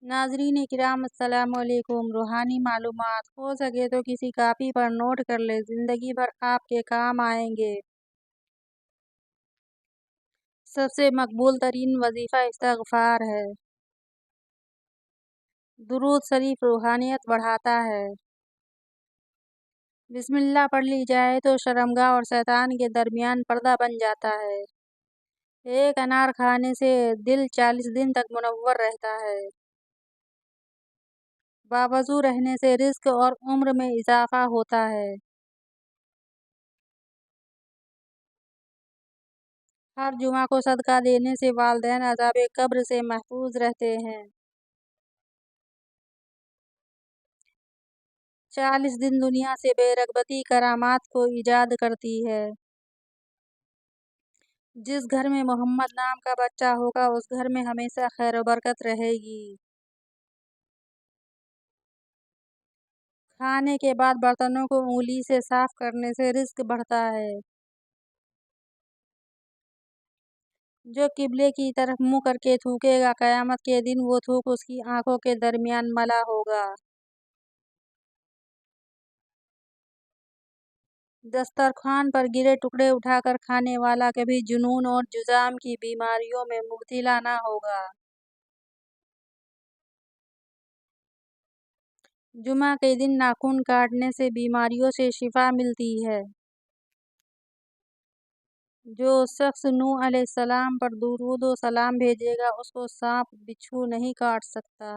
नाज़रीन किराम अस्सलाम वालेकुम। रूहानी मालूमात हो सके तो किसी कापी पर नोट कर ले, जिंदगी भर आपके काम आएंगे। सबसे मकबूल तरीन वजीफ़ा इस्तिग़फ़ार है। दुरूद शरीफ रूहानियत बढ़ाता है। बिस्मिल्लाह पढ़ ली जाए तो शर्मगाह और शैतान के दरमियान पर्दा बन जाता है। एक अनार खाने से दिल 40 दिन तक मुनव्वर रहता है। बावजू रहने से रिज़्क़ और उम्र में इजाफ़ा होता है। हर जुमा को सदका देने से वालिदैन अज़ाब कब्र से महफूज रहते हैं। 40 दिन दुनिया से बेरग़बती करामात को ईजाद करती है। जिस घर में मोहम्मद नाम का बच्चा होगा उस घर में हमेशा खैर व बरकत रहेगी। खाने के बाद बर्तनों को उँगली से साफ करने से रिज़्क़ बढ़ता है। जो किबले की तरफ मुँह करके थूकेगा, क़यामत के दिन वो थूक उसकी आँखों के दरमियान मला होगा। दस्तरख़्वान पर गिरे टुकड़े उठाकर खाने वाला कभी जुनून और जुज़ाम की बीमारियों में मुब्तला न होगा। जुमा के दिन नाखून काटने से बीमारियों से शिफा मिलती है। जो शख्स नूह अलैहिस्सलाम पर दुरूद व सलाम भेजेगा उसको सांप बिच्छू नहीं काट सकता।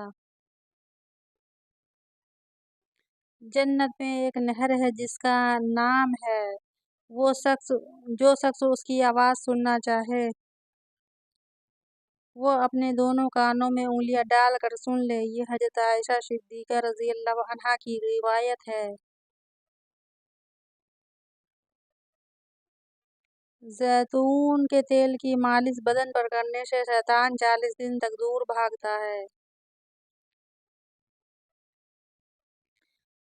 जन्नत में एक नहर है जिसका नाम है, जो शख्स उसकी आवाज़ सुनना चाहे वो अपने दोनों कानों में उंगलियां डालकर सुन ले। ये हज़रत आयशा सिद्दीक़ा रज़ियल्लाहु अन्हा की रिवायत है। जैतून के तेल की मालिश बदन पर करने से शैतान 40 दिन तक दूर भागता है।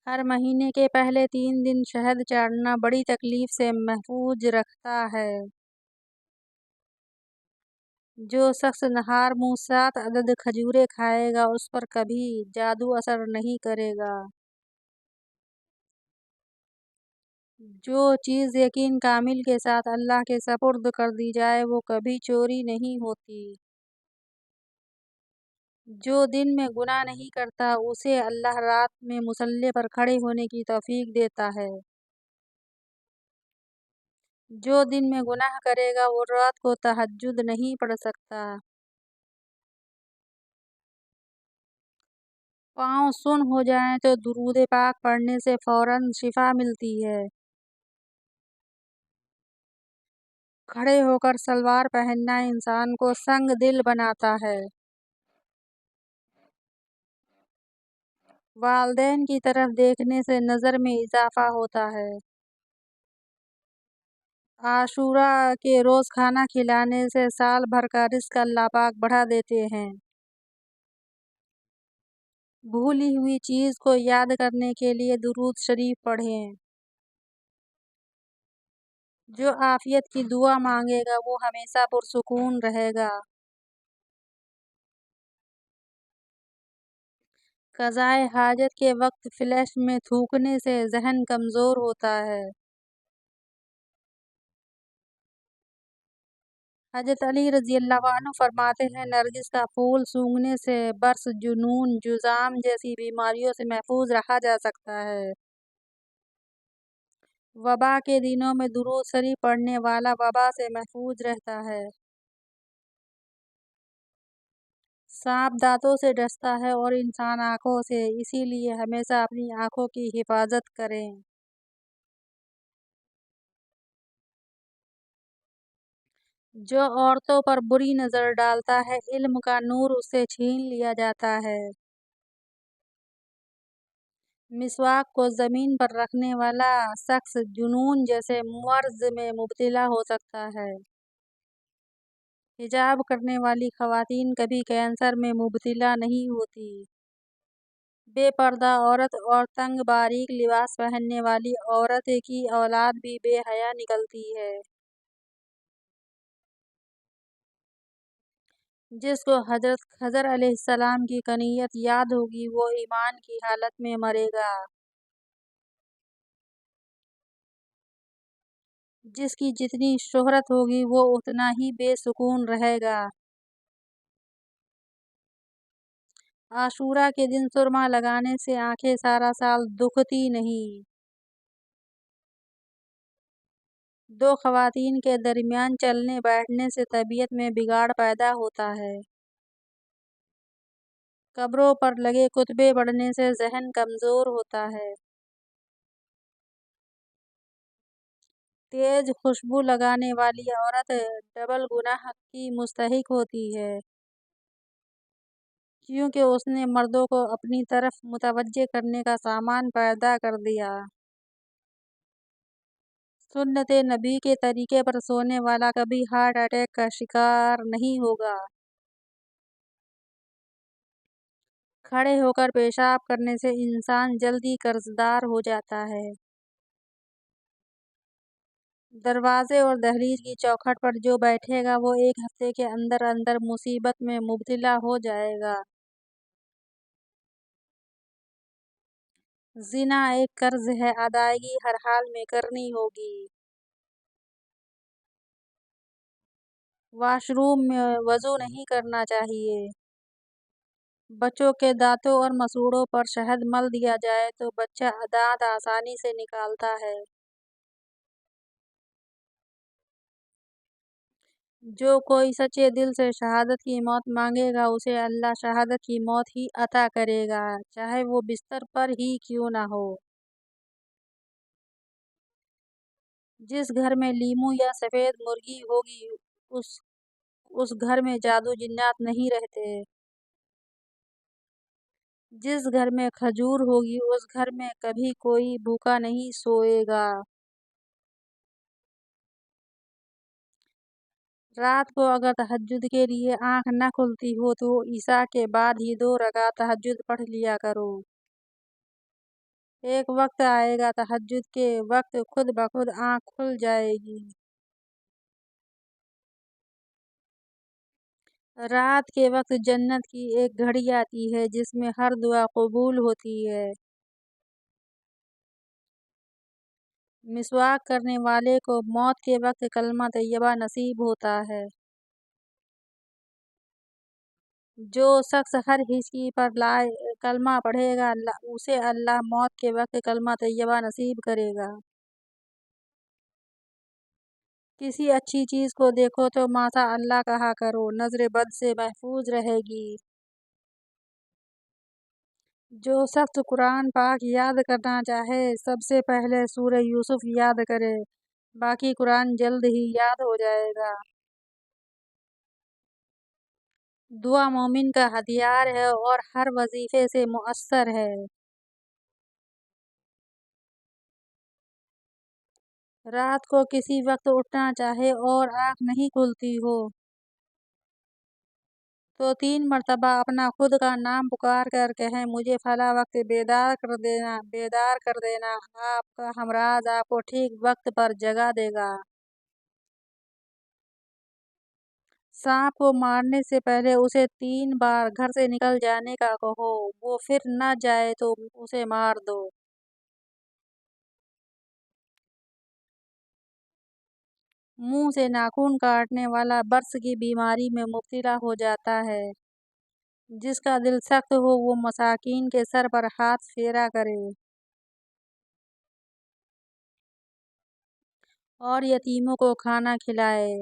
हर महीने के पहले 3 दिन शहद चाटना बड़ी तकलीफ से महफूज रखता है। जो शख्स नहार मुँह 7 अदद खजूरें खाएगा उस पर कभी जादू असर नहीं करेगा। जो चीज़ यकीन कामिल के साथ अल्लाह के सपुर्द कर दी जाए वो कभी चोरी नहीं होती। जो दिन में गुनाह नहीं करता उसे अल्लाह रात में मुसल्ले पर खड़े होने की तौफीक देता है। जो दिन में गुनाह करेगा वो रात को तहज्जुद नहीं पढ़ सकता। पाँव सुन हो जाएं तो दुरूद पाक पढ़ने से फौरन शिफा मिलती है। खड़े होकर सलवार पहनना इंसान को संग दिल बनाता है। वालिदैन की तरफ देखने से नज़र में इजाफ़ा होता है। आशूरा के रोज़ खाना खिलाने से साल भर का रिज़्क़ अल्लाह पाक बढ़ा देते हैं। भूली हुई चीज़ को याद करने के लिए दुरूद शरीफ पढ़ें। जो आफ़ियत की दुआ मांगेगा वो हमेशा पुरसुकून रहेगा। क़ज़ाए हाजत के वक्त फ्लैश में थूकने से ज़हन कमज़ोर होता है। हज़रत अली रज़ियल्लाहु अन्हु फरमाते हैं, नरगिस का फूल सूंघने से बर्स, जुनून, जुज़ाम जैसी बीमारियों से महफूज रहा जा सकता है। वबा के दिनों में दुरूद शरीफ पढ़ने वाला वबा से महफूज रहता है। सांप दांतों से डसता है और इंसान आँखों से, इसीलिए हमेशा अपनी आँखों की हिफाजत करें। जो औरतों पर बुरी नज़र डालता है इल्म का नूर उससे छीन लिया जाता है। मिसवाक को ज़मीन पर रखने वाला शख्स जुनून जैसे मर्ज़ में मुब्तला हो सकता है। हिजाब करने वाली ख़वातीन कभी कैंसर में मुब्तला नहीं होती। बेपर्दा औरत और तंग बारीक लिबास पहनने वाली औरत की औलाद भी बेहया निकलती है। جس کو حضرت خضر علیہ السلام کی کنیت یاد ہوگی وہ ایمان کی حالت میں مرے گا۔ جس کی جتنی شہرت ہوگی وہ اتنا ہی بے سکون رہے گا۔ عاشورہ کے دن سرما لگانے سے آنکھیں سارا سال دکھتی نہیں۔ دو خواتین کے درمیان چلنے بیٹھنے سے طبیعت میں بگاڑ پیدا ہوتا ہے۔ قبروں پر لگے کتبے پڑھنے سے ذہن کمزور ہوتا ہے۔ تیز خوشبو لگانے والی عورت ڈبل گناہ کی مستحق ہوتی ہے، کیونکہ اس نے مردوں کو اپنی طرف متوجہ کرنے کا سامان پیدا کر دیا۔ سنت نبی کے طریقے پر سونے والا کبھی ہارٹ اٹیک کا شکار نہیں ہوگا۔ کھڑے ہو کر پیشاب کرنے سے انسان جلدی قرضدار ہو جاتا ہے۔ دروازے اور دہلیز کی چوکھٹ پر جو بیٹھے گا وہ ایک ہفتے کے اندر اندر مصیبت میں مبتلا ہو جائے گا۔ زنا ایک قرض ہے، ادائیگی ہر حال میں کرنی ہوگی۔ واش روم میں وضو نہیں کرنا چاہیے۔ بچوں کے دانتوں اور مسوڑھوں پر شہد مل دیا جائے تو بچہ دانت آسانی سے نکالتا ہے۔ جو کوئی سچے دل سے شہادت کی موت مانگے گا اسے اللہ شہادت کی موت ہی عطا کرے گا، چاہے وہ بستر پر ہی کیوں نہ ہو۔ جس گھر میں لیموں یا سفید مرغی ہوگی اس گھر میں جادو جنات نہیں رہتے۔ جس گھر میں کھجور ہوگی اس گھر میں کبھی کوئی بھوکا نہیں سوئے گا۔ رات کو اگر تہجد کے لیے آنکھ نہ کھلتی ہو تو عشاء کے بعد ہی 2 رکعت تہجد پڑھ لیا کرو۔ ایک وقت آئے گا تہجد کے وقت خود بخود آنکھ کھل جائے گی۔ رات کے وقت جنت کی ایک گھڑی آتی ہے جس میں ہر دعا قبول ہوتی ہے۔ مسواک کرنے والے کو موت کے وقت کلمہ طیبہ نصیب ہوتا ہے۔ جو شخص ہر ہچکی پر کلمہ پڑھے گا اسے اللہ موت کے وقت کلمہ طیبہ نصیب کرے گا۔ کسی اچھی چیز کو دیکھو تو ماشاء اللہ کہا کرو، نظر بد سے محفوظ رہے گی۔ جو شخص قرآن پاک یاد کرنا چاہے سب سے پہلے سورہ یوسف یاد کرے، باقی قرآن جلد ہی یاد ہو جائے گا۔ دعا مومن کا ہتھیار ہے اور ہر وظیفے سے مؤثر ہے۔ رات کو کسی وقت اٹھنا چاہے اور آنکھ نہیں کھلتی ہو تو 3 مرتبہ اپنا خود کا نام پکار کر کہیں مجھے فلاں وقت بیدار کر دینا، بیدار کر دینا، آپ کا ہمراز آپ کو ٹھیک وقت پر جگا دے گا۔ سانپ کو مارنے سے پہلے اسے 3 بار گھر سے نکل جانے کا کہو، وہ پھر نہ جائے تو اسے مار دو۔ منہ سے ناخن کاٹنے والا برس کی بیماری میں مبتلا ہو جاتا ہے۔ جس کا دل سخت ہو وہ مساکین کے سر پر ہاتھ پھیرا کرے اور یتیموں کو کھانا کھلائے۔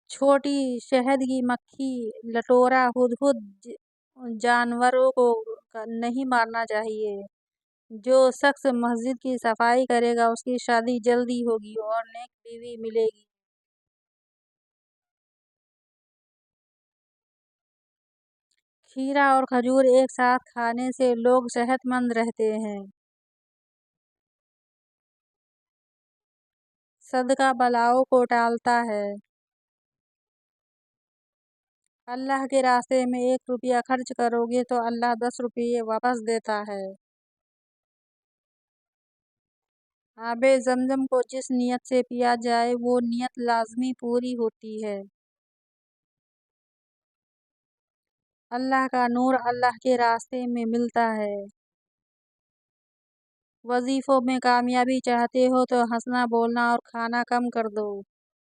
چھوٹی شہد کی مکھی، لٹورا، ہدہد جانوروں کو نہیں مارنا چاہیے۔ جو شخص مسجد کی صفائی کرے گا اس کی شادی جلدی ہوگی اور نیک بیوی ملے گی۔ کھیرا اور کھجور ایک ساتھ کھانے سے لوگ صحت مند رہتے ہیں۔ صدقہ بلاؤں کو ٹالتا ہے۔ اللہ کے راستے میں 1 روپیہ خرچ کرو گے تو اللہ 10 روپیے واپس دیتا ہے۔ آب زمزم کو جس نیت سے پیا جائے وہ نیت لازمی پوری ہوتی ہے۔ اللہ کا نور اللہ کے راستے میں ملتا ہے۔ وظیفوں میں کامیابی چاہتے ہو تو ہنسنا، بولنا اور کھانا کم کر دو۔